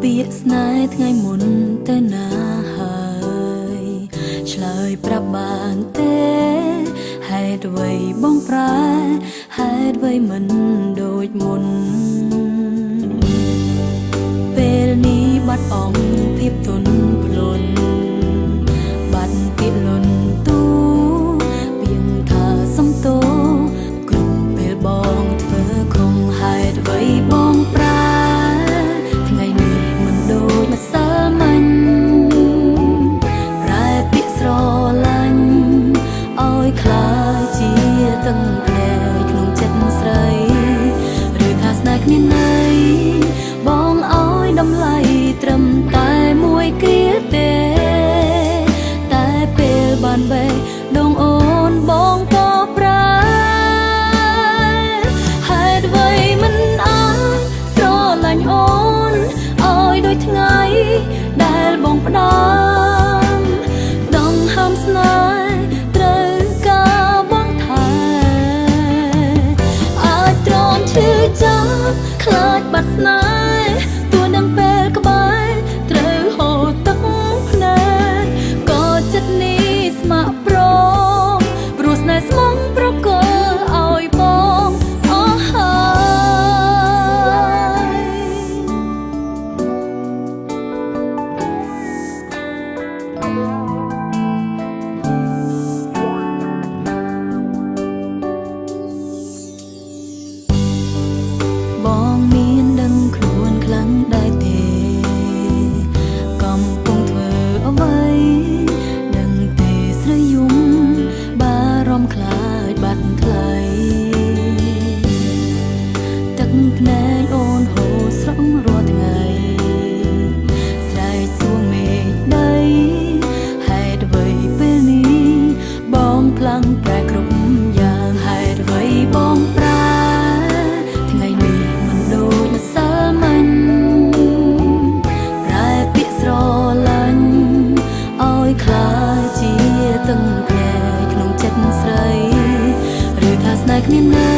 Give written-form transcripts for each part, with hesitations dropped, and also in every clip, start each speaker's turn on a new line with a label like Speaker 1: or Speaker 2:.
Speaker 1: ពាក្យស្នេហ៍ថ្ងៃមុនទៅណាហើយឆ្លើយប្រាប់បានទេហេតុអ្វីបងប្រែហេតុអ្វីមិនដូចមុនពេលនេះបាត់អងភាពទន់ភ្លន់បាត់ពាក្យលន់ទូពីងថាសំទោគ្រប់ពេលបងធ្វើខំហេតុអ្វីបងប្រែថ្ងៃនេះមិនដូចម្សិលមិញប្រែពាក្យស្រឡាញ់ឲ្យខ្លាចជាតឹងភ្នែកក្នុងចិត្តស្រីឬថាស្នេហ៍គ្នាណីបងឲ្យតម្លៃត្រឹមតែមួយគ្រាទេតែពេលបានបេះដូងអូនបងក៏ប្រែហេតុអ្វីមិនអាចស្រឡាញ់អូនឲ្យដូចថ្ងៃដែលបងផ្ដាំដងហើមស្នេហ៍ត្រូវការបងថែអាចទ្រាំឈឺចាប់ខ្លាចបាត់ស្នេហ៍ទួនឹងពេលក្បែរត្រូវហូរទឹកភ្នែកក៏ចិត្តនេះស្ម័គ្រព្រមព្រោះស្នេហ៍ស្មងប្រគល់ឲ្យបងអស់ហើយបងមានដឹងខ្លួនខ្លាំងដែរទេកំពុងធ្វើអ្វីដឹងទេស្រីយំបារម្ភខ្លាចបាត់ថ្លៃទឹកភ្នែកអូនហូរស្រង់រាល់ថ្ងៃស្រែកសួរមេឃដីហេតុអ្វីពេលនេះបងខ្លាំងប្រែគ្រប់យ៉ាងហេតុអ្វីបងប្រែថ្ងៃនេះមិនដូចម្សិលមិញប្រែពាក្យស្រឡាញ់ឲ្យខ្លាចជាតឹងភ្នែកក្នុងចិត្តស្រីឬថាស្នេហ៍គ្នាណី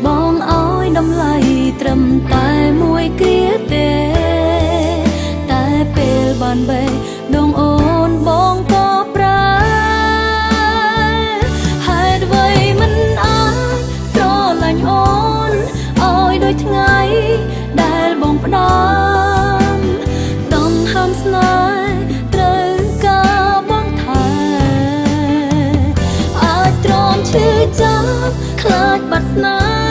Speaker 1: បងឲ្យតម្លៃត្រឹមតែមួយគ្រាទេតែពេលបានបេះដូងអូនបងក៏ប្រែហេតុអ្វីមិនអាចស្រឡាញ់អូនឲ្យដូចថ្ងៃដែលបងផ្ដាំដងហើមស្នេហ៍ត្រូវការបងថែអាចទ្រាំឈឺចាប់ខ្លាចបាត់ស្នេហ៍